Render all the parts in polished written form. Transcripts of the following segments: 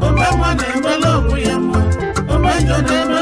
Omema na-emela onwe ya mma, omenyo na-eme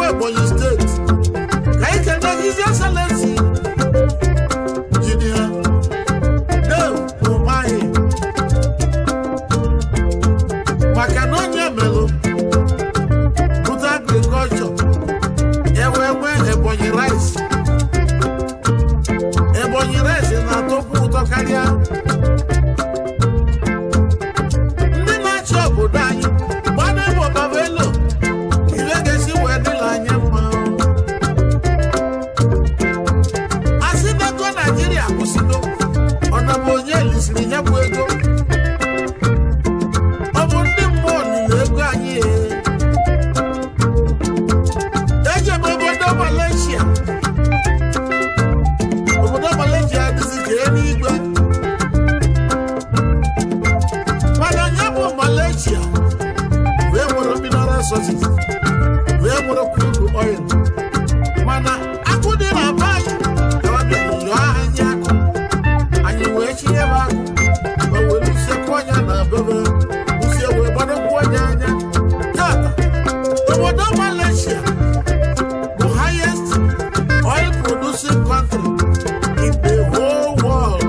Ebonyi State. Ka ike na His Excellency resources wee nwere crude oil mana akụ dị na be anyị ka ọ bịa yọọ anyị akụ anyị wee chinye m akụ ma were usekwu anya na bebe usie wee gbadokwu anya anya tata obodo Malaysia bụ highest oil producing country in the whole world.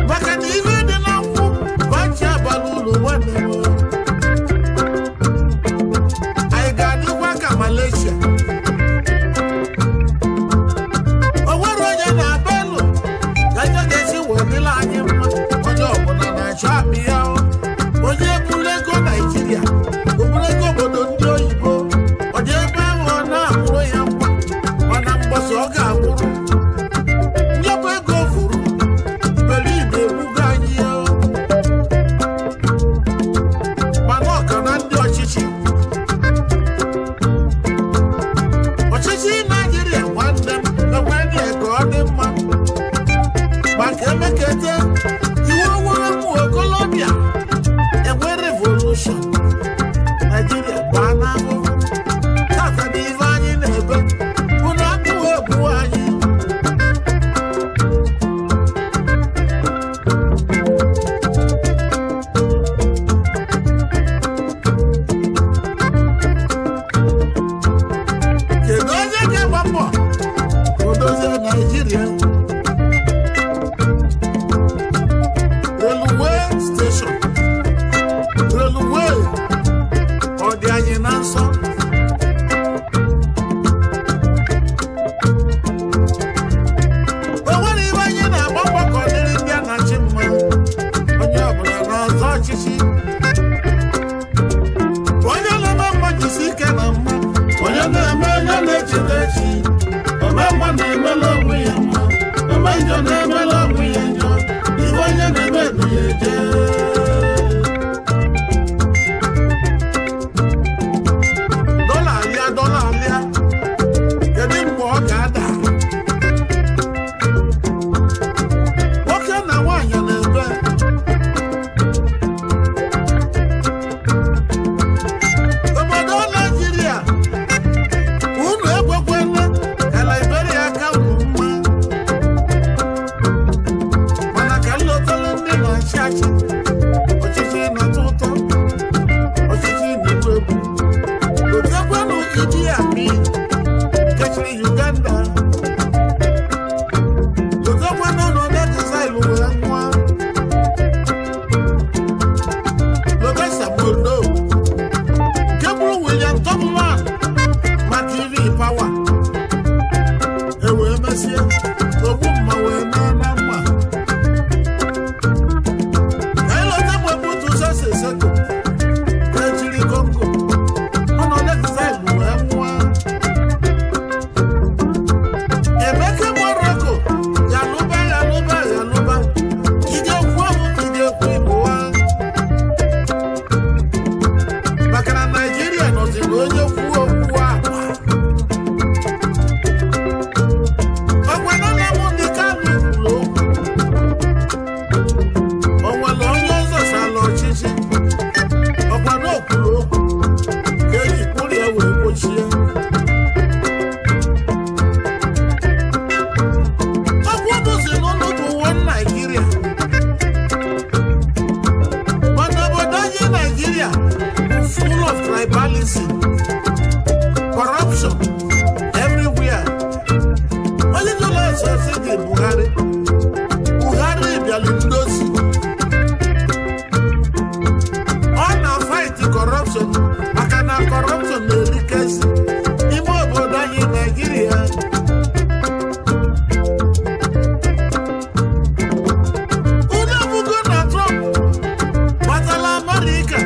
Maka na ife dị na nkwụ bachi abalị ụlọ nwanne m anyị ga-adịkwa ka Malaysia. O nwere onye na-abelụ gaja ga-esi wedịla anyị mma onye ọbụla na-achọ akpị ya onye ebulu ego Naijiria obulu ego obodo ndị oyibo ọ dị ebe ahụ ọ na-amụrụ ya nwa mana mgbasa ọ ga-agbụrụ nyebụ ego furu iberibe ebugo anyị ya mana ọka na ndị ọchịchị Naijiria nwanne m enwere ka ọ dị mma maka emekete iwe owere ụmụ okolobịa enwe revolution Naijiria gbaa n'ahụ tata na ife anyị na-ebe bụ na abụghị egbu anyị kedu onye ga-agba mbọ odozie Naijiria railway station railway ọ dị anyị na nsọ o nwere ibe anyị na-agba mbọ ka ọ dịrị ndị a na-achị mma onye ọbụla na-azọ ọchịchị onye na-eme mma jisi ike na mma onye na-eme onye na-echeta echi ome mma na-emela onwe ya mma ome njọ na-emela onwe ya njọ ibe onye na-eme ebu ya eje dọla alịa kedu mgbe ọ ga-ada nwoke na nwaanyị na-ebe obodo Naijiria unu ekwekwele ka Liberia ka unu mma mana ka nlọtara ndị na-achị achị ọchịchị na-atọ ụtọ ọchịchị na-egbu egbu otekwenụ Idi Amin kechiri Uganda otekwenụ nọ n'exile wee nwa Lobesa Mondo nke bụrụ William Tubman maka iri pawa ewee mesie ogbu mma wee mee na mma ka ịlọta mgbe Sese Seko ka ejiri Congo ọ nọ n'exile wee nwa Emeka Morocco yalụba ide okwu ahụ ide okwu Igbo maka na Naijiria nọziri onye kwuo okwu agba ọgwanala m ndị Kanu kwuru okwu o nwere onye ọzọ sala ọchịchị ọgwana okwuru okwu ka eji kpụrụ ya wee gbochie okwu bụzi n'ụlọ bụ one Naijiria mana obodo anyị Naijiria bụ full of tribalism corruption everywhere onye jụrụ esesi dị Buhari bịara ndozi ọ na-fight corruption maka na corruption na-erikezi n'ime obodo anyị Naijiria unu ebugo na Trump gbatala Amerịka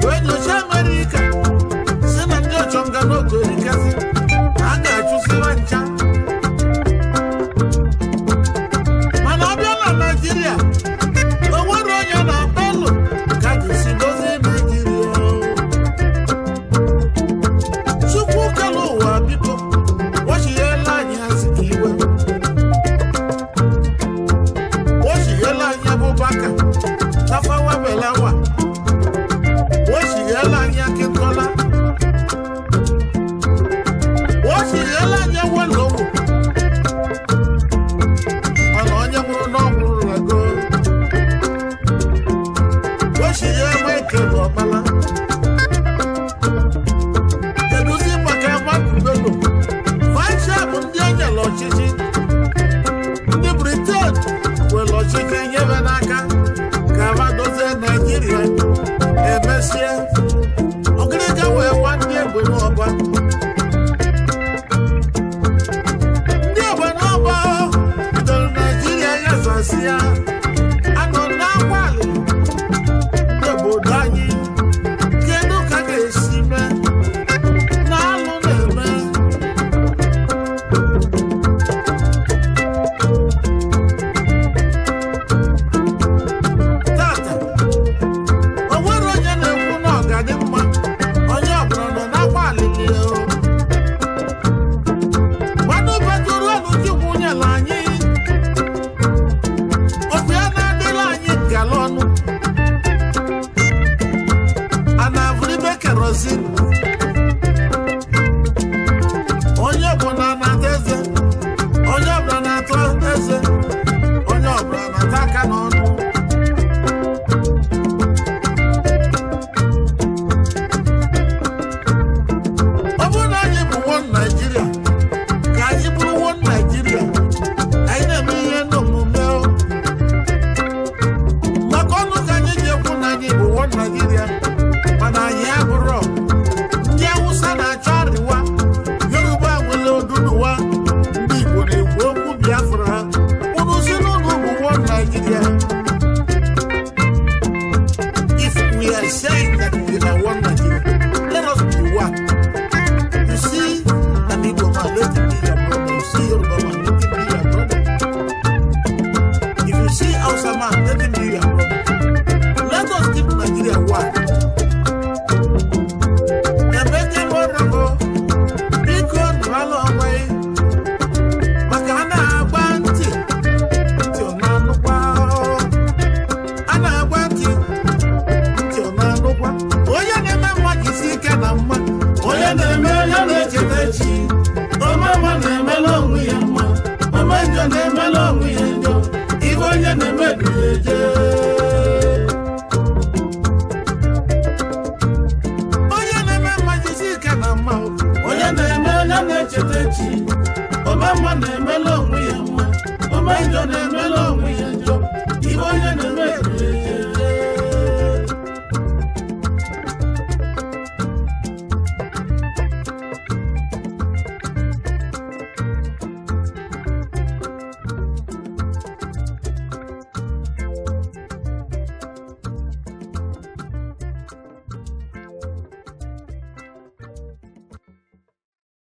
wee nyocha Amerịka mesie ogirija wee nwanne egbe n'ọba ndị egbe n'ọba bidoro Naijiria ya zasia anọ n'agbalị n'obodo anyị kedu ka ga-esi mee na alụ na-eme tata o nwere onye na-ekwu na ọ ga-adị mma onye ọbụla nọ n'agbalị mmadụ betụrụ ọnụ chukwu nyela anyị ofe ya na-adịla anyị ngala ọnụ a na-avụlibe kerozin onye ọbụla na-ata eze onye ọbụla na-atụ eze onye ọbụla na-ata aka n'ọnụ ọ bụrụ na anyị bụ one Nigeria ka anyị bụrụ one Nigeria anyị na-eme ihe n'omume maka ọnụ ka anyị ji ekwu na anyị bụ one Nigeria mana anyị abụrụ ndị Awụsa na-achọ arịwa Yoruba nwere Oduduwa ndị Igbo na-ekwu okwu Biafra ha unu si n'ụlọ bụ one Nigeria. If we are saying that we are one Nigeria, let us be one. You see an Igbo man, let him be your brother. You see Yoruba man, let him be your brother. If you see Hausa man, let him be your brother. Let us keep Nigeria one. Emeke Morago, biko nralo onwe maka a na-agba ntị ntị ọ na-anụkwa a na-agba ntị ntị ọ na-anụkwa onye na-eme mma jisi ike na mma onye na-eme ya na-echeta echi ome mma na-emela onwe ya mma ome njọ na-eme